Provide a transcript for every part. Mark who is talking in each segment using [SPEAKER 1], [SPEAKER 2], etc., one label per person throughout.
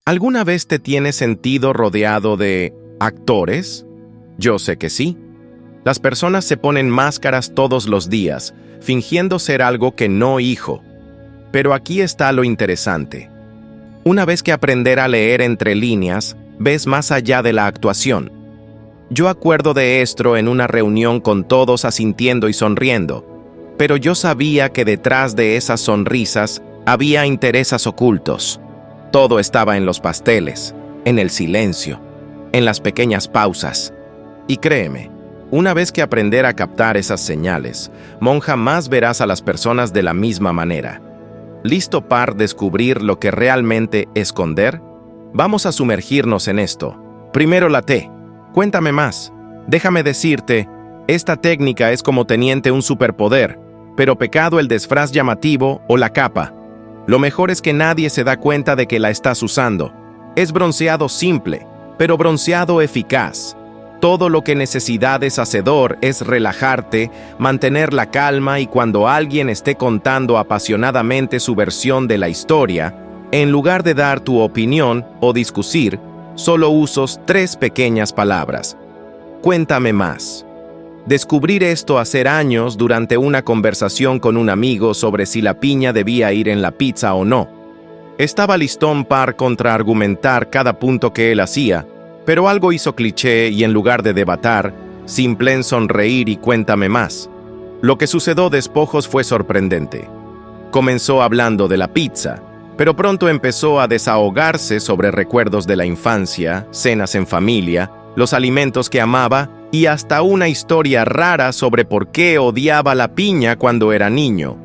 [SPEAKER 1] ¿Alguna vez te tienes sentido rodeado de actores? Yo sé que sí. Las personas se ponen máscaras todos los días, fingiendo ser algo que no hijo. Pero aquí está lo interesante. Una vez que aprender a leer entre líneas, ves más allá de la actuación. Yo acuerdo de esto en una reunión con todos asintiendo y sonriendo, pero yo sabía que detrás de esas sonrisas había intereses ocultos. Todo estaba en los pasteles, en el silencio, en las pequeñas pausas. Y créeme, una vez que aprender a captar esas señales, jamás verás a las personas de la misma manera. ¿Listo para descubrir lo que realmente esconder? Vamos a sumergirnos en esto. Primero la T. Cuéntame más. Déjame decirte, esta técnica es como teniente un superpoder, pero pecado el disfraz llamativo o la capa. Lo mejor es que nadie se da cuenta de que la estás usando. Es bronceado simple, pero bronceado eficaz. Todo lo que necesitas hacedor es relajarte, mantener la calma y cuando alguien esté contando apasionadamente su versión de la historia, en lugar de dar tu opinión o discutir, solo usos 3 pequeñas palabras. Cuéntame más. Descubrir esto hace años durante una conversación con un amigo sobre si la piña debía ir en la pizza o no. Estaba listón para contraargumentar cada punto que él hacía, pero algo hizo cliché y en lugar de debatir, simple sonreír y cuéntame más. Lo que sucedió después fue sorprendente. Comenzó hablando de la pizza, pero pronto empezó a desahogarse sobre recuerdos de la infancia, cenas en familia, los alimentos que amaba y hasta una historia rara sobre por qué odiaba la piña cuando era niño.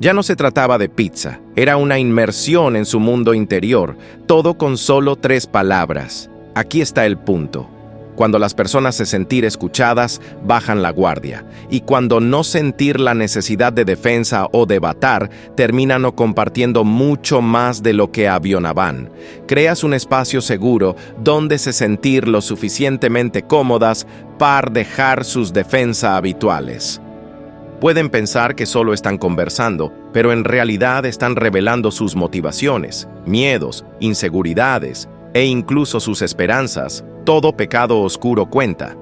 [SPEAKER 1] Ya no se trataba de pizza, era una inmersión en su mundo interior, todo con solo 3 palabras. Aquí está el punto. Cuando las personas se sentir escuchadas, bajan la guardia, y cuando no sentir la necesidad de defensa o debatir, terminan no compartiendo mucho más de lo que avionaban. Creas un espacio seguro donde se sentir lo suficientemente cómodas para dejar sus defensas habituales. Pueden pensar que solo están conversando, pero en realidad están revelando sus motivaciones, miedos, inseguridades, e incluso sus esperanzas. Todo pecado oscuro cuenta.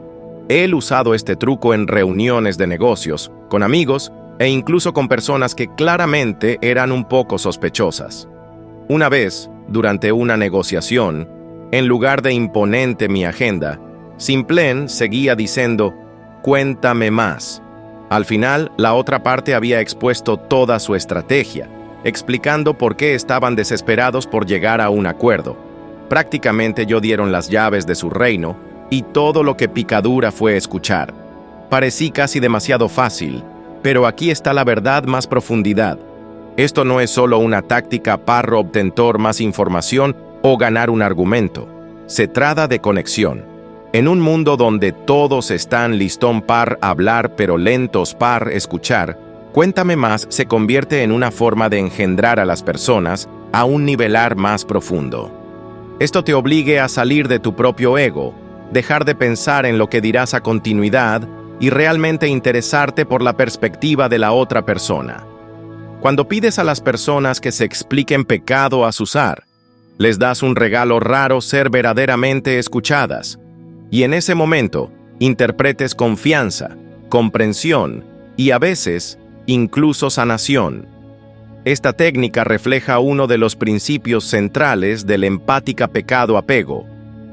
[SPEAKER 1] He usado este truco en reuniones de negocios, con amigos e incluso con personas que claramente eran un poco sospechosas. Una vez, durante una negociación, en lugar de imponente mi agenda, Simplen seguía diciendo, cuéntame más. Al final, la otra parte había expuesto toda su estrategia, explicando por qué estaban desesperados por llegar a un acuerdo. Prácticamente yo dieron las llaves de su reino y todo lo que picadura fue escuchar. Parecí casi demasiado fácil, pero aquí está la verdad más profundidad. Esto no es solo una táctica para obtener más información o ganar un argumento. Se trata de conexión. En un mundo donde todos están listón para hablar pero lentos para escuchar, cuéntame más se convierte en una forma de engendrar a las personas a un nivelar más profundo. Esto te obligue a salir de tu propio ego, dejar de pensar en lo que dirás a continuidad y realmente interesarte por la perspectiva de la otra persona. Cuando pides a las personas que se expliquen pecado a usar, les das un regalo raro ser verdaderamente escuchadas, y en ese momento interpretes confianza, comprensión y a veces incluso sanación. Esta técnica refleja uno de los principios centrales del empática pecado-apego.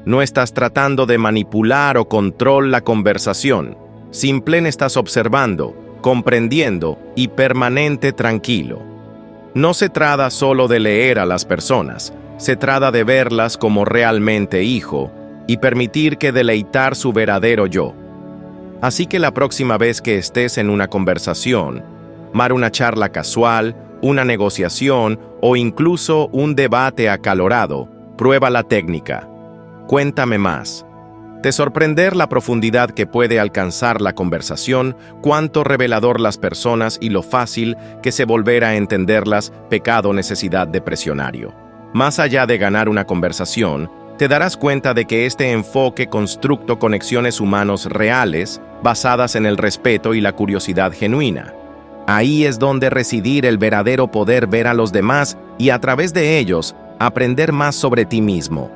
[SPEAKER 1] No estás tratando de manipular o controlar la conversación. Simplemente estás observando, comprendiendo y permanente tranquilo. No se trata solo de leer a las personas, se trata de verlas como realmente hijo y permitir que deleitar su verdadero yo. Así que la próxima vez que estés en una conversación, una charla casual, una negociación o incluso un debate acalorado, prueba la técnica. Cuéntame más. Te sorprender la profundidad que puede alcanzar la conversación, cuánto revelador las personas y lo fácil que se volverá a entenderlas, pecado necesidad de presionario. Más allá de ganar una conversación, te darás cuenta de que este enfoque construye conexiones humanos reales, basadas en el respeto y la curiosidad genuina. Ahí es donde residir el verdadero poder ver a los demás y a través de ellos aprender más sobre ti mismo.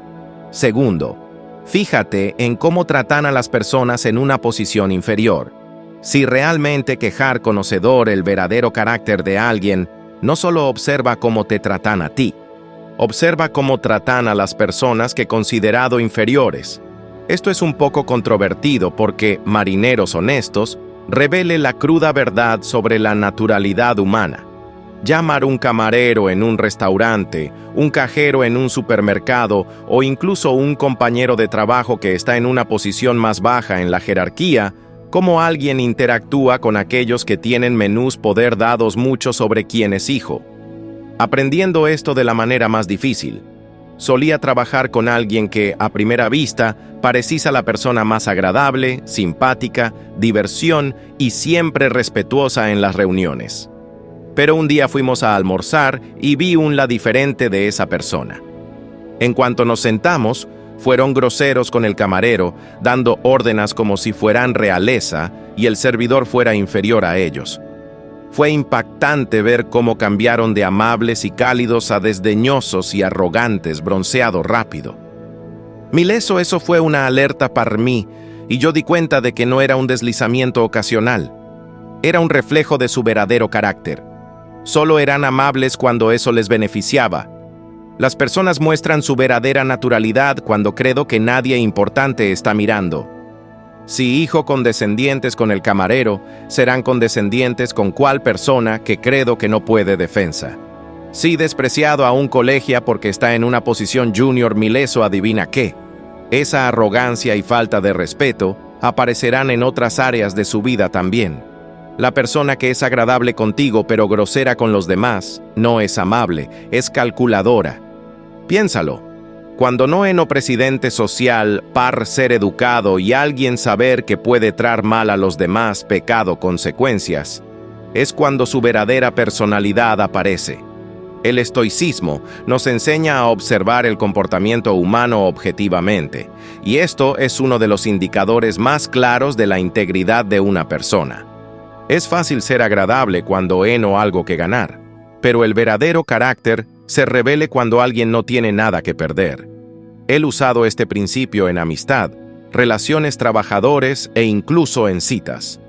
[SPEAKER 1] Segundo, fíjate en cómo tratan a las personas en una posición inferior. Si realmente quejar conocedor el verdadero carácter de alguien, no solo observa cómo te tratan a ti, observa cómo tratan a las personas que considerado inferiores. Esto es un poco controvertido porque Marineros Honestos revele la cruda verdad sobre la naturalidad humana. Llamar un camarero en un restaurante, un cajero en un supermercado o incluso un compañero de trabajo que está en una posición más baja en la jerarquía, cómo alguien interactúa con aquellos que tienen menús poder dados mucho sobre quién es hijo. Aprendiendo esto de la manera más difícil, solía trabajar con alguien que, a primera vista, parecía la persona más agradable, simpática, diversión y siempre respetuosa en las reuniones. Pero un día fuimos a almorzar y vi un la diferente de esa persona. En cuanto nos sentamos, fueron groseros con el camarero, dando órdenes como si fueran realeza y el servidor fuera inferior a ellos. Fue impactante ver cómo cambiaron de amables y cálidos a desdeñosos y arrogantes, bronceado rápido. Mileso, eso fue una alerta para mí, y yo di cuenta de que no era un deslizamiento ocasional. Era un reflejo de su verdadero carácter. Solo eran amables cuando eso les beneficiaba. Las personas muestran su verdadera naturalidad cuando creo que nadie importante está mirando. Si hijo condescendientes con el camarero, serán condescendientes con cual persona que creo que no puede defensa. Si despreciado a un colegia porque está en una posición junior, mileso adivina qué. Esa arrogancia y falta de respeto aparecerán en otras áreas de su vida también. La persona que es agradable contigo pero grosera con los demás, no es amable, es calculadora. Piénsalo. Cuando no en presidente social, par ser educado y alguien saber que puede traer mal a los demás pecado consecuencias, es cuando su verdadera personalidad aparece. El estoicismo nos enseña a observar el comportamiento humano objetivamente, y esto es uno de los indicadores más claros de la integridad de una persona. Es fácil ser agradable cuando heno algo que ganar, pero el verdadero carácter se revela cuando alguien no tiene nada que perder. He usado este principio en amistad, relaciones trabajadores e incluso en citas.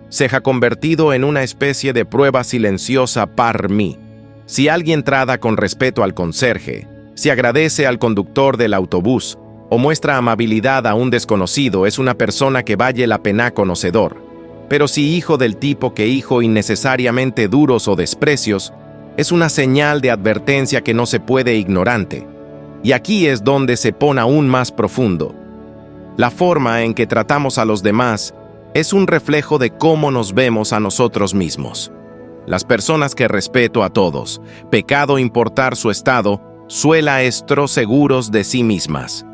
[SPEAKER 1] Se ha convertido en una especie de prueba silenciosa para mí. Si alguien trata con respeto al conserje, si agradece al conductor del autobús o muestra amabilidad a un desconocido, es una persona que vale la pena conocedor. Pero si hijo del tipo que hijo innecesariamente duros o desprecios, es una señal de advertencia que no se puede ignorante. Y aquí es donde se pone aún más profundo. La forma en que tratamos a los demás es un reflejo de cómo nos vemos a nosotros mismos. Las personas que respeto a todos, pecado importar su estado, suela estro seguros de sí mismas.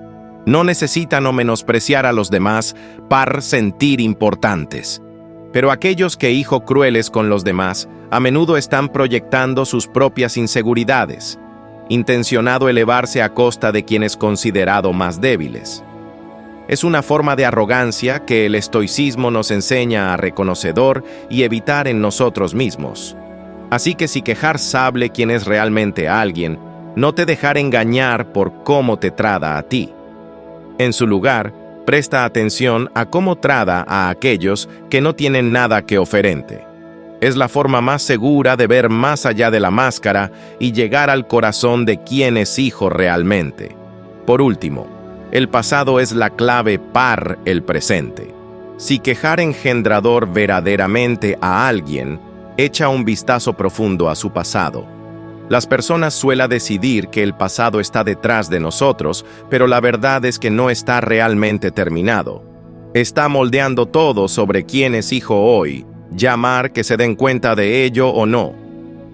[SPEAKER 1] No necesitan o menospreciar a los demás para sentir importantes. Pero aquellos que hijo crueles con los demás, a menudo están proyectando sus propias inseguridades, intencionado elevarse a costa de quienes considerado más débiles. Es una forma de arrogancia que el estoicismo nos enseña a reconocedor y evitar en nosotros mismos. Así que si quejar sabe quién es realmente alguien, no te dejar engañar por cómo te trata a ti. En su lugar, presta atención a cómo trata a aquellos que no tienen nada que oferente. Es la forma más segura de ver más allá de la máscara y llegar al corazón de quién es hijo realmente. Por último, el pasado es la clave para el presente. Si quejar engendrador verdaderamente a alguien, echa un vistazo profundo a su pasado. Las personas suelen decidir que el pasado está detrás de nosotros, pero la verdad es que no está realmente terminado. Está moldeando todo sobre quién es hijo hoy, llamar que se den cuenta de ello o no.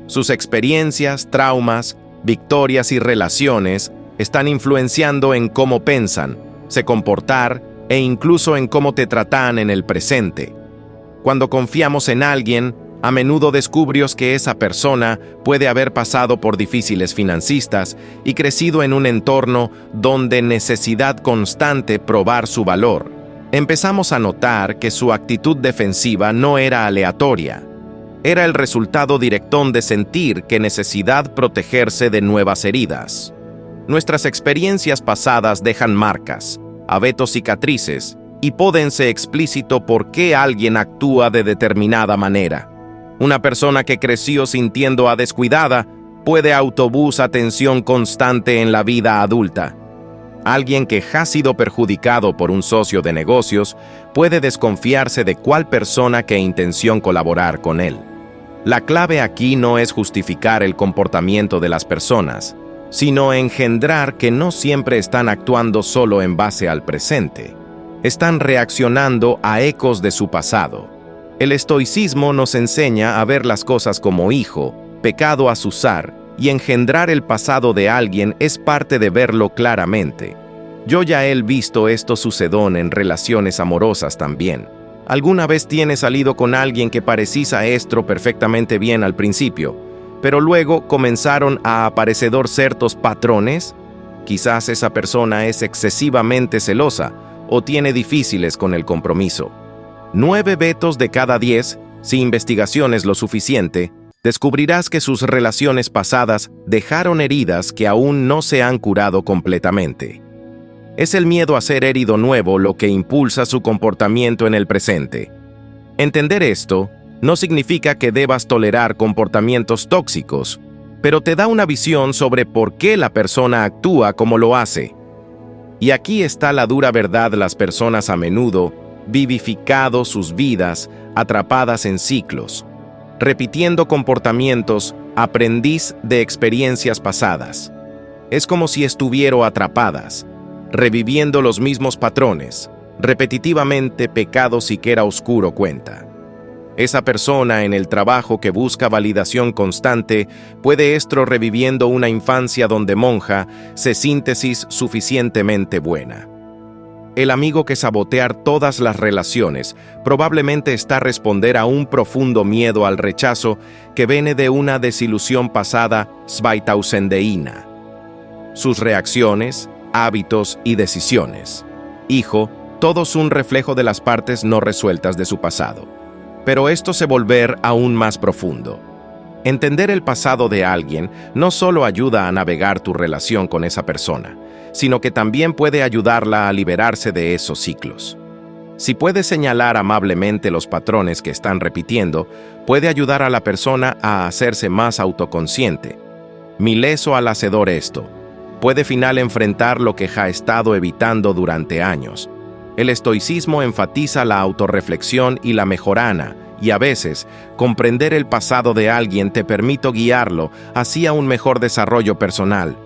[SPEAKER 1] Sus experiencias, traumas, victorias y relaciones están influenciando en cómo piensan, se comportar e incluso en cómo te tratan en el presente. Cuando confiamos en alguien, a menudo descubrimos que esa persona puede haber pasado por difíciles financistas y crecido en un entorno donde necesidad constante probar su valor. Empezamos a notar que su actitud defensiva no era aleatoria. Era el resultado directo de sentir que necesidad protegerse de nuevas heridas. Nuestras experiencias pasadas dejan marcas, abetos cicatrices, y pueden ser explícito por qué alguien actúa de determinada manera. Una persona que creció sintiendo a descuidada puede autobús atención constante en la vida adulta. Alguien que ha sido perjudicado por un socio de negocios puede desconfiarse de cuál persona que intención colaborar con él. La clave aquí no es justificar el comportamiento de las personas, sino engendrar que no siempre están actuando solo en base al presente. Están reaccionando a ecos de su pasado. El estoicismo nos enseña a ver las cosas como hijo, pecado a azuzar, y engendrar el pasado de alguien es parte de verlo claramente. Yo ya he visto esto suceder en relaciones amorosas también. ¿Alguna vez tienes salido con alguien que parecía esto perfectamente bien al principio, pero luego comenzaron a aparecer ciertos patrones? Quizás esa persona es excesivamente celosa o tiene difíciles con el compromiso. 9 vetos de cada 10, si investigaciones lo suficiente, descubrirás que sus relaciones pasadas dejaron heridas que aún no se han curado completamente. Es el miedo a ser herido nuevo lo que impulsa su comportamiento en el presente. Entender esto no significa que debas tolerar comportamientos tóxicos, pero te da una visión sobre por qué la persona actúa como lo hace. Y aquí está la dura verdad: las personas a menudo vivificado sus vidas atrapadas en ciclos, repitiendo comportamientos aprendiz de experiencias pasadas. Es como si estuvieran atrapadas, reviviendo los mismos patrones, repetitivamente pecado siquiera oscuro cuenta. Esa persona en el trabajo que busca validación constante puede estar reviviendo una infancia donde monja se síntesis suficientemente buena. El amigo que sabotear todas las relaciones probablemente está responder a un profundo miedo al rechazo que viene de una desilusión pasada 2000. Sus reacciones, hábitos y decisiones. Hijo, todos un reflejo de las partes no resueltas de su pasado. Pero esto se volver aún más profundo. Entender el pasado de alguien no solo ayuda a navegar tu relación con esa persona, sino que también puede ayudarla a liberarse de esos ciclos. Si puedes señalar amablemente los patrones que están repitiendo, puede ayudar a la persona a hacerse más autoconsciente. Mileso al hacedor esto. Puede final enfrentar lo que ha estado evitando durante años. El estoicismo enfatiza la autorreflexión y la mejorana, y a veces, comprender el pasado de alguien te permite guiarlo hacia un mejor desarrollo personal.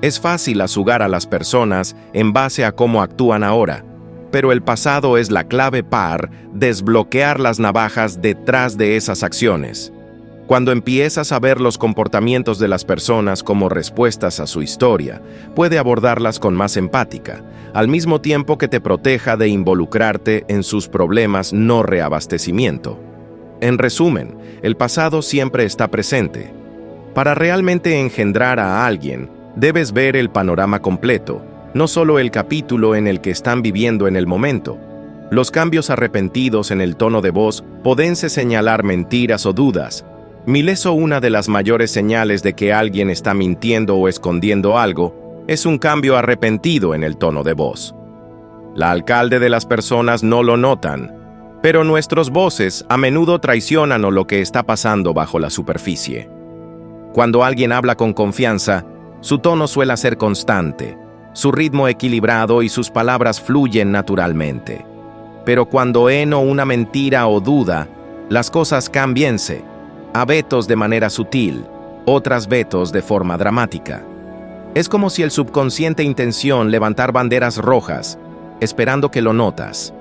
[SPEAKER 1] Es fácil azugar a las personas en base a cómo actúan ahora, pero el pasado es la clave para desbloquear las navajas detrás de esas acciones. Cuando empiezas a ver los comportamientos de las personas como respuestas a su historia, puede abordarlas con más empática, al mismo tiempo que te proteja de involucrarte en sus problemas no reabastecimiento. En resumen, el pasado siempre está presente. Para realmente engendrar a alguien, debes ver el panorama completo, no solo el capítulo en el que están viviendo en el momento. Los cambios arrepentidos en el tono de voz pueden señalar mentiras o dudas. Mileso, una de las mayores señales de que alguien está mintiendo o escondiendo algo, es un cambio arrepentido en el tono de voz. La alcalde de las personas no lo notan, pero nuestras voces a menudo traicionan lo que está pasando bajo la superficie. Cuando alguien habla con confianza, su tono suele ser constante, su ritmo equilibrado y sus palabras fluyen naturalmente. Pero cuando eno una mentira o duda, las cosas cambiense. A vetos de manera sutil, otras vetos de forma dramática. Es como si el subconsciente intención levantar banderas rojas, esperando que lo notas.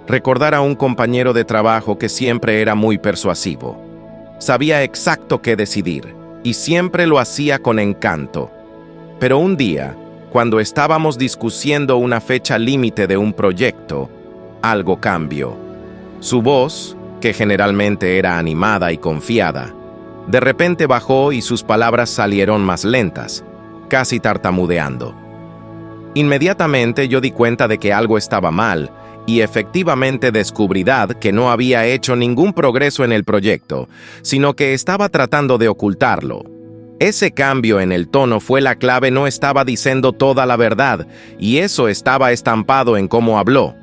[SPEAKER 1] Recordar a un compañero de trabajo que siempre era muy persuasivo. Sabía exacto qué decidir, y siempre lo hacía con encanto. Pero un día, cuando estábamos discutiendo una fecha límite de un proyecto, algo cambió. Su voz, que generalmente era animada y confiada, de repente bajó y sus palabras salieron más lentas, casi tartamudeando. Inmediatamente yo di cuenta de que algo estaba mal y efectivamente descubrí que no había hecho ningún progreso en el proyecto, sino que estaba tratando de ocultarlo. Ese cambio en el tono fue la clave, no estaba diciendo toda la verdad, y eso estaba estampado en cómo habló.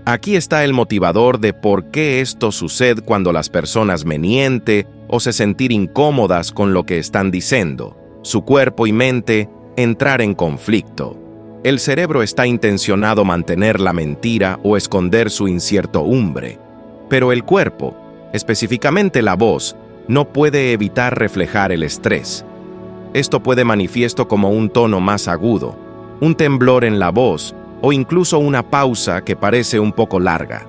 [SPEAKER 1] Aquí está el motivador de por qué esto sucede cuando las personas me mienten o se sentir incómodas con lo que están diciendo. Su cuerpo y mente entrar en conflicto. El cerebro está intencionado mantener la mentira o esconder su incertidumbre, pero el cuerpo, específicamente la voz, no puede evitar reflejar el estrés. Esto puede manifiesto como un tono más agudo, un temblor en la voz o incluso una pausa que parece un poco larga.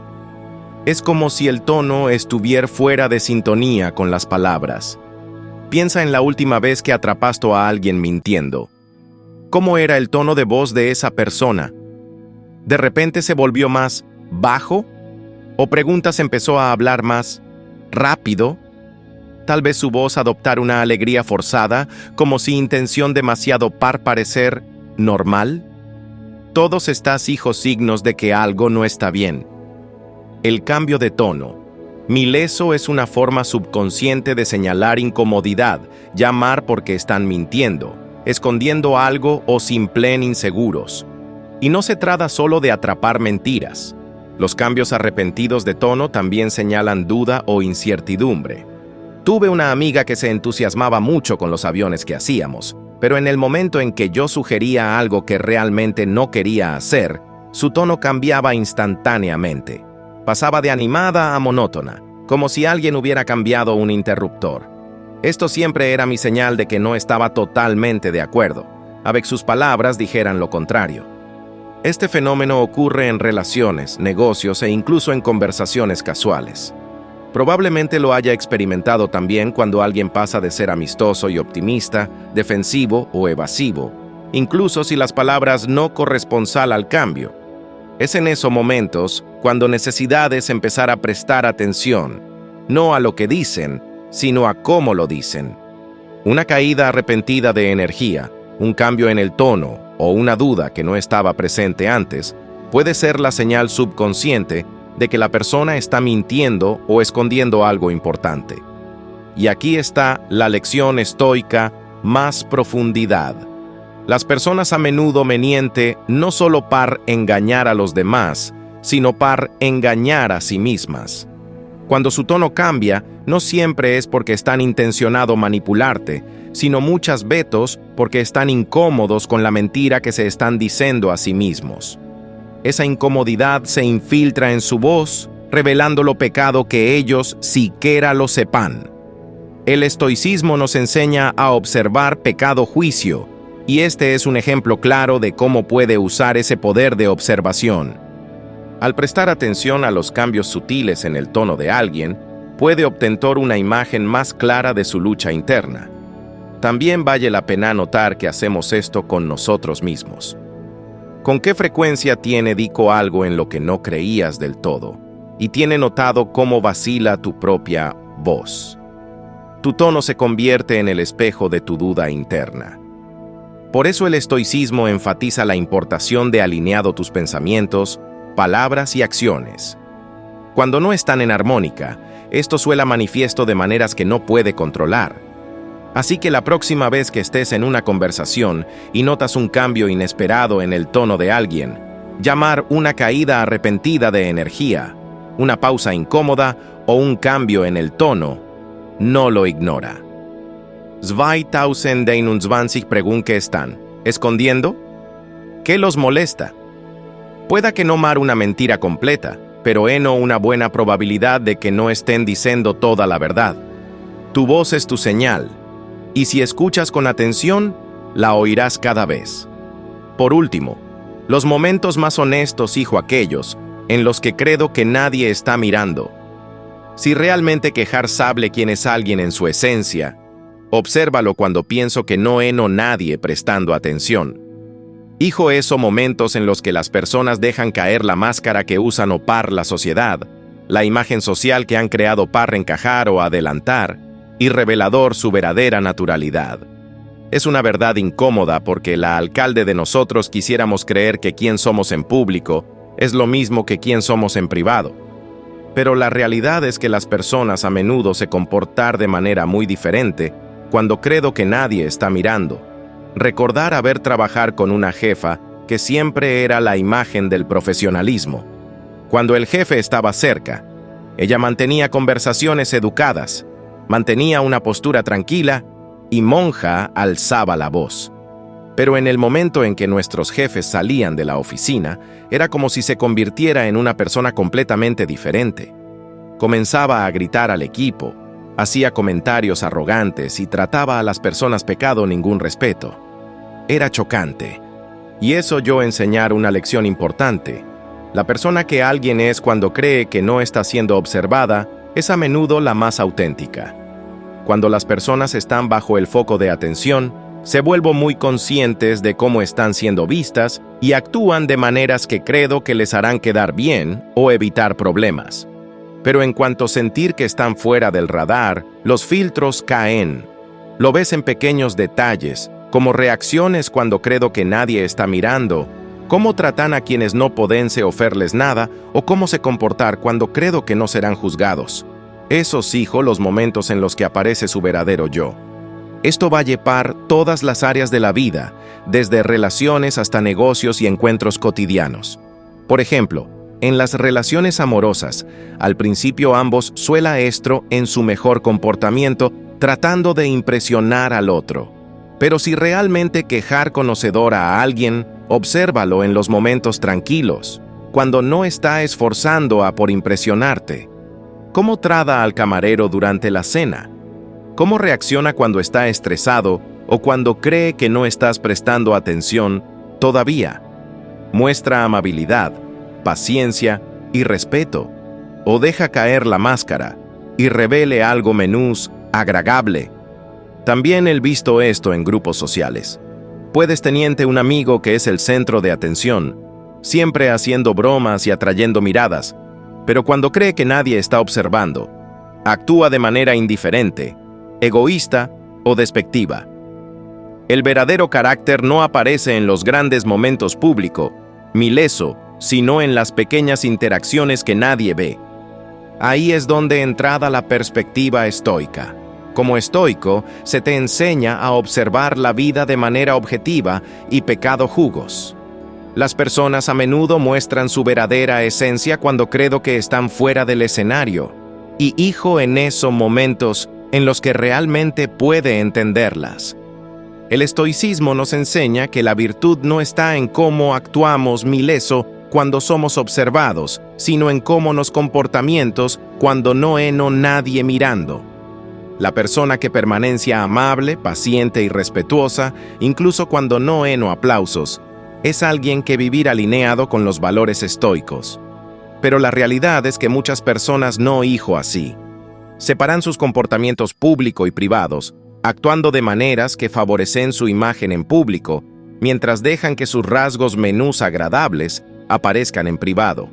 [SPEAKER 1] Es como si el tono estuviera fuera de sintonía con las palabras. Piensa en la última vez que atrapaste a alguien mintiendo. ¿Cómo era el tono de voz de esa persona? ¿De repente se volvió más bajo? ¿O preguntas empezó a hablar más rápido? Tal vez su voz adoptar una alegría forzada, como si intención demasiado par parecer normal. Todos estos hijos signos de que algo no está bien. El cambio de tono. Mileso es una forma subconsciente de señalar incomodidad, llamar porque están mintiendo, escondiendo algo o simplemente inseguros. Y no se trata solo de atrapar mentiras. Los cambios arrepentidos de tono también señalan duda o incertidumbre. Tuve una amiga que se entusiasmaba mucho con los aviones que hacíamos, pero en el momento en que yo sugería algo que realmente no quería hacer, su tono cambiaba instantáneamente. Pasaba de animada a monótona, como si alguien hubiera cambiado un interruptor. Esto siempre era mi señal de que no estaba totalmente de acuerdo, a ver que sus palabras dijeran lo contrario. Este fenómeno ocurre en relaciones, negocios e incluso en conversaciones casuales. Probablemente lo haya experimentado también cuando alguien pasa de ser amistoso y optimista, defensivo o evasivo, incluso si las palabras no corresponden al cambio. Es en esos momentos cuando necesitamos empezar a prestar atención, no a lo que dicen, sino a cómo lo dicen. Una caída arrepentida de energía, un cambio en el tono o una duda que no estaba presente antes, puede ser la señal subconsciente de que la persona está mintiendo o escondiendo algo importante. Y aquí está la lección estoica, más profundidad. Las personas a menudo me mienten no solo para engañar a los demás, sino para engañar a sí mismas. Cuando su tono cambia, no siempre es porque están intencionados manipularte, sino muchas veces porque están incómodos con la mentira que se están diciendo a sí mismos. Esa incomodidad se infiltra en su voz, revelando lo pecado que ellos siquiera lo sepan. El estoicismo nos enseña a observar pecado juicio, y este es un ejemplo claro de cómo puede usar ese poder de observación. Al prestar atención a los cambios sutiles en el tono de alguien, puede obtener una imagen más clara de su lucha interna. También vale la pena notar que hacemos esto con nosotros mismos. ¿Con qué frecuencia dico algo en lo que no creías del todo? Y tiene notado cómo vacila tu propia voz. Tu tono se convierte en el espejo de tu duda interna. Por eso el estoicismo enfatiza la importancia de alinear tus pensamientos, palabras y acciones. Cuando no están en armónica, esto suele manifiesto de maneras que no puede controlar. Así que la próxima vez que estés en una conversación y notas un cambio inesperado en el tono de alguien, llamar una caída arrepentida de energía, una pausa incómoda o un cambio en el tono, no lo ignora. 2021 pregunta ¿qué están escondiendo? ¿Qué los molesta? Pueda que no mar una mentira completa, pero no una buena probabilidad de que no estén diciendo toda la verdad. Tu voz es tu señal. Y si escuchas con atención, la oirás cada vez. Por último, los momentos más honestos, hijo, aquellos en los que creo que nadie está mirando. Si realmente quejar sabe quién es alguien en su esencia, obsérvalo cuando pienso que no eno nadie prestando atención. Hijo, esos momentos en los que las personas dejan caer la máscara que usan o par la sociedad, la imagen social que han creado para encajar o adelantar, y revelador su verdadera naturalidad. Es una verdad incómoda porque la alcalde de nosotros quisiéramos creer que quien somos en público es lo mismo que quien somos en privado. Pero la realidad es que las personas a menudo se comportan de manera muy diferente cuando creo que nadie está mirando. Recordar haber trabajado con una jefa que siempre era la imagen del profesionalismo. Cuando el jefe estaba cerca, ella mantenía conversaciones educadas, mantenía una postura tranquila y monja alzaba la voz. Pero en el momento en que nuestros jefes salían de la oficina, era como si se convirtiera en una persona completamente diferente. Comenzaba a gritar al equipo, hacía comentarios arrogantes y trataba a las personas pecado ningún respeto. Era chocante. Y eso yo enseñar una lección importante. La persona que alguien es cuando cree que no está siendo observada es a menudo la más auténtica. Cuando las personas están bajo el foco de atención, se vuelven muy conscientes de cómo están siendo vistas y actúan de maneras que creo que les harán quedar bien o evitar problemas. Pero en cuanto sentir que están fuera del radar, los filtros caen. Lo ves en pequeños detalles, como reacciones cuando creo que nadie está mirando, cómo tratan a quienes no pueden ofrecerles nada o cómo se comportar cuando creo que no serán juzgados. Esos son los momentos en los que aparece su verdadero yo. Esto va a llevar todas las áreas de la vida, desde relaciones hasta negocios y encuentros cotidianos. Por ejemplo, en las relaciones amorosas, al principio ambos suelen estar en su mejor comportamiento tratando de impresionar al otro. Pero si realmente quejar conocedor a alguien, obsérvalo en los momentos tranquilos, cuando no está esforzando por impresionarte. ¿Cómo trata al camarero durante la cena? ¿Cómo reacciona cuando está estresado o cuando cree que no estás prestando atención todavía? ¿Muestra amabilidad, paciencia y respeto? ¿O deja caer la máscara y revele algo menos agradable? También he visto esto en grupos sociales. Puedes tener un amigo que es el centro de atención, siempre haciendo bromas y atrayendo miradas, pero cuando cree que nadie está observando, actúa de manera indiferente, egoísta o despectiva. El verdadero carácter no aparece en los grandes momentos públicos, mileso, sino en las pequeñas interacciones que nadie ve. Ahí es donde entra la perspectiva estoica. Como estoico, se te enseña a observar la vida de manera objetiva y pecado jugos. Las personas a menudo muestran su verdadera esencia cuando creo que están fuera del escenario, y en esos momentos en los que realmente puede entenderlas. El estoicismo nos enseña que la virtud no está en cómo actuamos mileso cuando somos observados, sino en cómo nos comportamientos cuando no heno nadie mirando. La persona que permanece amable, paciente y respetuosa, incluso cuando no heno aplausos, es alguien que vivir alineado con los valores estoicos. Pero la realidad es que muchas personas no así. Separan sus comportamientos públicos y privados, actuando de maneras que favorecen su imagen en público, mientras dejan que sus rasgos menos agradables aparezcan en privado.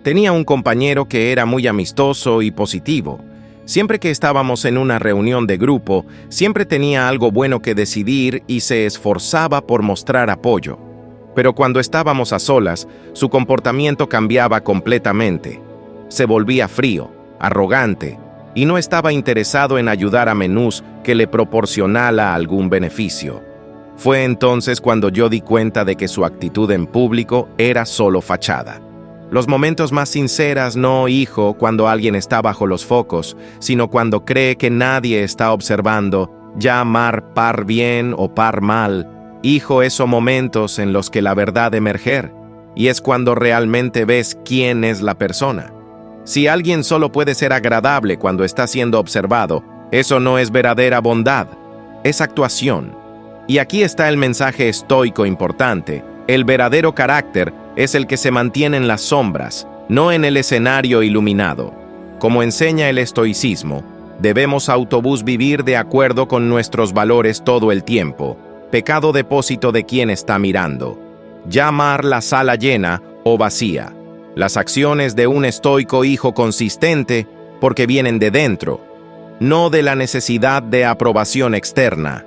[SPEAKER 1] Tenía un compañero que era muy amistoso y positivo. Siempre que estábamos en una reunión de grupo, siempre tenía algo bueno que decidir y se esforzaba por mostrar apoyo. Pero cuando estábamos a solas, su comportamiento cambiaba completamente. Se volvía frío, arrogante, y no estaba interesado en ayudar a menús que le proporcionara algún beneficio. Fue entonces cuando yo di cuenta de que su actitud en público era solo fachada. Los momentos más sinceros no cuando alguien está bajo los focos, sino cuando cree que nadie está observando, ya par bien o par mal. Esos momentos en los que la verdad emerger, y es cuando realmente ves quién es la persona. Si alguien solo puede ser agradable cuando está siendo observado, eso no es verdadera bondad, es actuación. Y aquí está el mensaje estoico importante. El verdadero carácter es el que se mantiene en las sombras, no en el escenario iluminado. Como enseña el estoicismo, debemos vivir de acuerdo con nuestros valores todo el tiempo, pecado depósito de quien está mirando. Llamar la sala llena o vacía. Las acciones de un estoico consistente porque vienen de dentro, no de la necesidad de aprobación externa.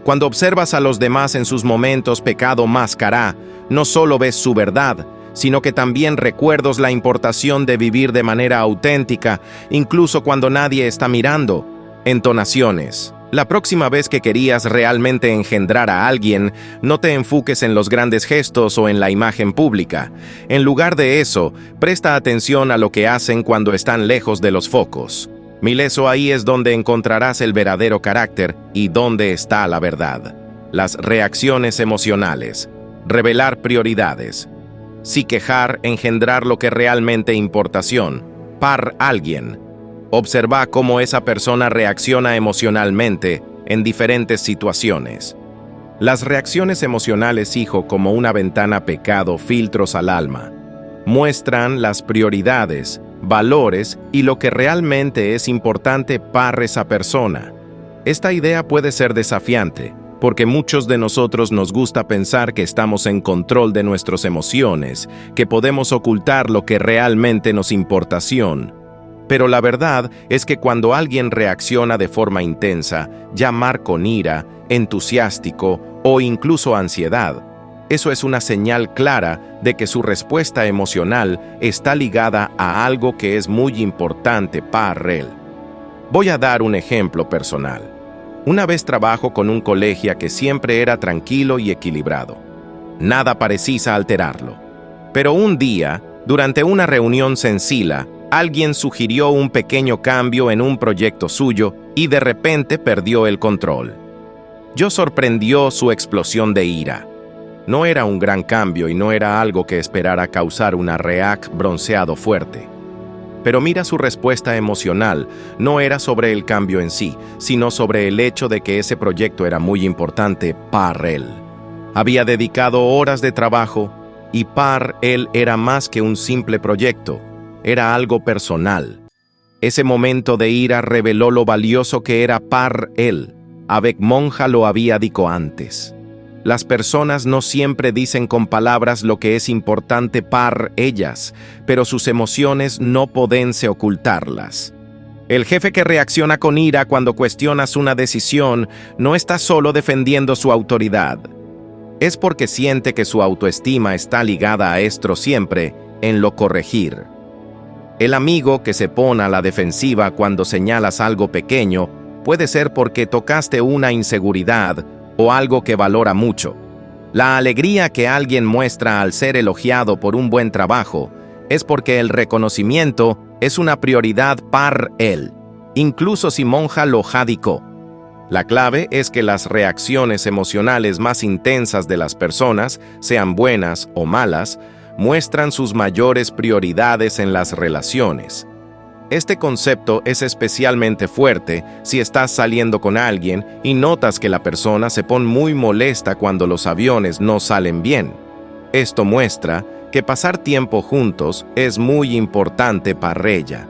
[SPEAKER 1] Cuando observas a los demás en sus momentos pecado máscara, no solo ves su verdad, sino que también recuerdas la importancia de vivir de manera auténtica, incluso cuando nadie está mirando. Entonaciones. La próxima vez que querías realmente engendrar a alguien, no te enfoques en los grandes gestos o en la imagen pública. En lugar de eso, presta atención a lo que hacen cuando están lejos de los focos. Mileso, ahí es donde encontrarás el verdadero carácter y donde está la verdad. Las reacciones emocionales. Revelar prioridades. Si quejar, engendrar lo que realmente importación. Par alguien. Observa cómo esa persona reacciona emocionalmente en diferentes situaciones. Las reacciones emocionales, hijo, como una ventana pecado, filtros al alma. Muestran las prioridades, valores y lo que realmente es importante para esa persona. Esta idea puede ser desafiante, porque muchos de nosotros nos gusta pensar que estamos en control de nuestras emociones, que podemos ocultar lo que realmente nos importación. Pero la verdad es que cuando alguien reacciona de forma intensa, llamar con ira, entusiástico o incluso ansiedad, eso es una señal clara de que su respuesta emocional está ligada a algo que es muy importante para él. Voy a dar un ejemplo personal. Una vez trabajo con un colegio que siempre era tranquilo y equilibrado. Nada parecía alterarlo. Pero un día, durante una reunión sencilla, alguien sugirió un pequeño cambio en un proyecto suyo y de repente perdió el control. Yo sorprendió su explosión de ira. No era un gran cambio y no era algo que esperara causar una reacción bronceado fuerte. Pero mira, su respuesta emocional no era sobre el cambio en sí, sino sobre el hecho de que ese proyecto era muy importante para él. Había dedicado horas de trabajo y para él era más que un simple proyecto. Era algo personal. Ese momento de ira reveló lo valioso que era para él. Abek Monja lo había dicho antes. Las personas no siempre dicen con palabras lo que es importante para ellas, pero sus emociones no pueden ocultarlas. El jefe que reacciona con ira cuando cuestionas una decisión no está solo defendiendo su autoridad. Es porque siente que su autoestima está ligada a esto siempre en lo corregir. El amigo que se pone a la defensiva cuando señalas algo pequeño puede ser porque tocaste una inseguridad o algo que valora mucho. La alegría que alguien muestra al ser elogiado por un buen trabajo es porque el reconocimiento es una prioridad para él, incluso si Monja lo jadicó. La clave es que las reacciones emocionales más intensas de las personas, sean buenas o malas, muestran sus mayores prioridades en las relaciones. Este concepto es especialmente fuerte si estás saliendo con alguien y notas que la persona se pone muy molesta cuando los aviones no salen bien. Esto muestra que pasar tiempo juntos es muy importante para ella.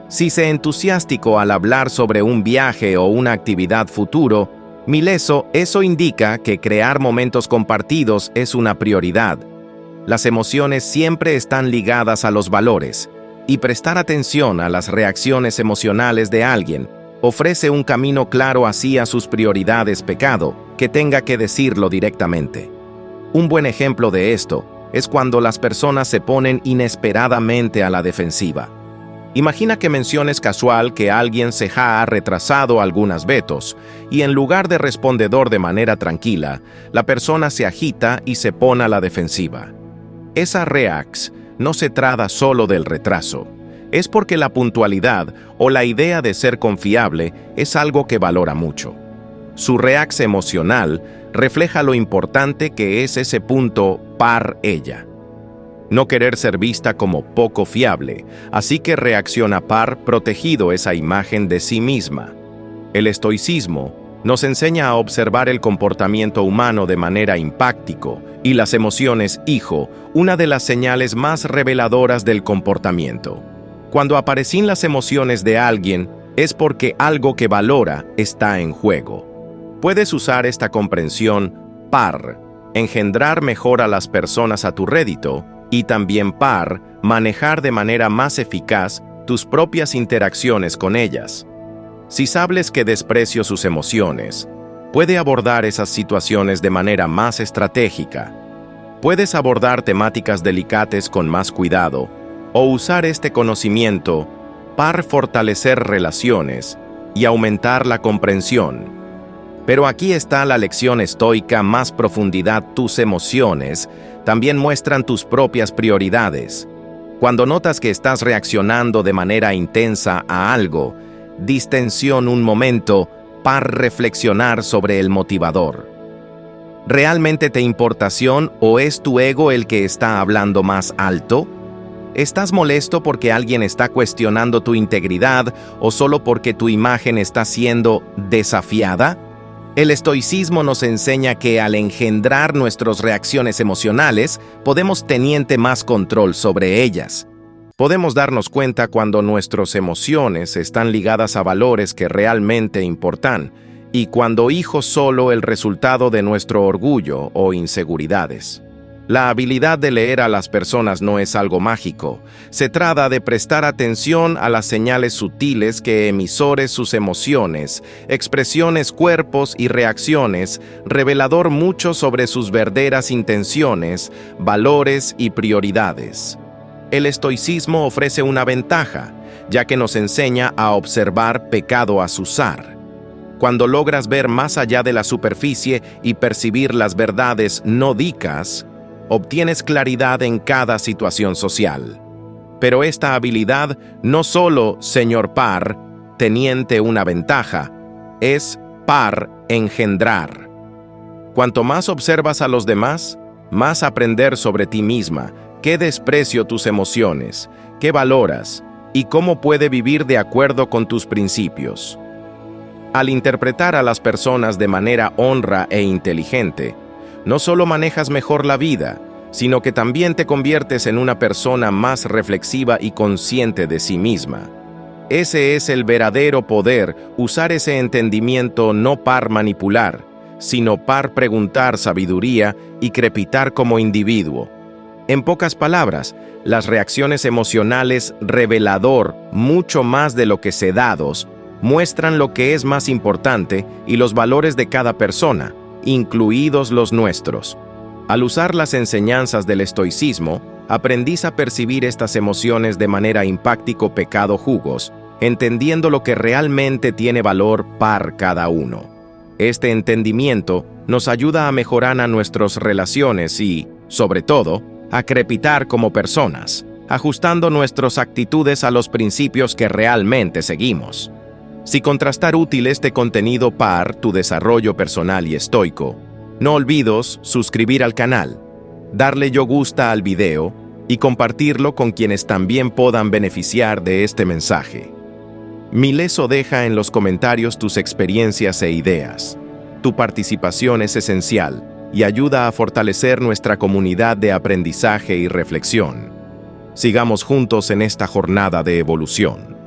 [SPEAKER 1] Si se entusiástico al hablar sobre un viaje o una actividad futuro, Mileso, eso indica que crear momentos compartidos es una prioridad. Las emociones siempre están ligadas a los valores, y prestar atención a las reacciones emocionales de alguien ofrece un camino claro hacia sus prioridades pecado, que tenga que decirlo directamente. Un buen ejemplo de esto es cuando las personas se ponen inesperadamente a la defensiva. Imagina que menciones casual que alguien se ha retrasado algunas veces, y en lugar de respondedor de manera tranquila, la persona se agita y se pone a la defensiva. Esa reacción no se trata solo del retraso, es porque la puntualidad o la idea de ser confiable es algo que valora mucho. Su reacción emocional refleja lo importante que es ese punto para ella. No querer ser vista como poco fiable, así que reacciona protegido esa imagen de sí misma. El estoicismo nos enseña a observar el comportamiento humano de manera empático y las emociones, hijo, una de las señales más reveladoras del comportamiento. Cuando aparecen las emociones de alguien, es porque algo que valora está en juego. Puedes usar esta comprensión para engendrar mejor a las personas a tu rédito y también para manejar de manera más eficaz tus propias interacciones con ellas. Si sabes que desprecio sus emociones, puede abordar esas situaciones de manera más estratégica. Puedes abordar temáticas delicadas con más cuidado o usar este conocimiento para fortalecer relaciones y aumentar la comprensión. Pero aquí está la lección estoica: más profundidad. Tus emociones también muestran tus propias prioridades. Cuando notas que estás reaccionando de manera intensa a algo, distensión un momento para reflexionar sobre el motivador. ¿Realmente te importa o es tu ego el que está hablando más alto? ¿Estás molesto porque alguien está cuestionando tu integridad o solo porque tu imagen está siendo desafiada? El estoicismo nos enseña que al engendrar nuestras reacciones emocionales, podemos tener más control sobre ellas. Podemos darnos cuenta cuando nuestras emociones están ligadas a valores que realmente importan y cuando solo el resultado de nuestro orgullo o inseguridades. La habilidad de leer a las personas no es algo mágico. Se trata de prestar atención a las señales sutiles que emisores sus emociones, expresiones, cuerpos y reacciones, revelador mucho sobre sus verdaderas intenciones, valores y prioridades. El estoicismo ofrece una ventaja, ya que nos enseña a observar pecado azuzar. Cuando logras ver más allá de la superficie y percibir las verdades no dichas, obtienes claridad en cada situación social. Pero esta habilidad no solo, señor par, teniente una ventaja, es par engendrar. Cuanto más observas a los demás, más aprender sobre ti misma, qué desprecio tus emociones, qué valoras y cómo puede vivir de acuerdo con tus principios. Al interpretar a las personas de manera honra e inteligente, no solo manejas mejor la vida, sino que también te conviertes en una persona más reflexiva y consciente de sí misma. Ese es el verdadero poder, usar ese entendimiento no para manipular, sino para preguntar sabiduría y crepitar como individuo. En pocas palabras, las reacciones emocionales revelador, mucho más de lo que se dados, muestran lo que es más importante y los valores de cada persona, incluidos los nuestros. Al usar las enseñanzas del estoicismo, aprendís a percibir estas emociones de manera impáctico pecado jugos, entendiendo lo que realmente tiene valor para cada uno. Este entendimiento nos ayuda a mejorar nuestras relaciones y, sobre todo, a crepitar como personas, ajustando nuestras actitudes a los principios que realmente seguimos. Si contrastar útil este contenido para tu desarrollo personal y estoico, no olvides suscribir al canal, darle yo gusta al video y compartirlo con quienes también puedan beneficiar de este mensaje. Mileso deja en los comentarios tus experiencias e ideas. Tu participación es esencial y ayuda a fortalecer nuestra comunidad de aprendizaje y reflexión. Sigamos juntos en esta jornada de evolución.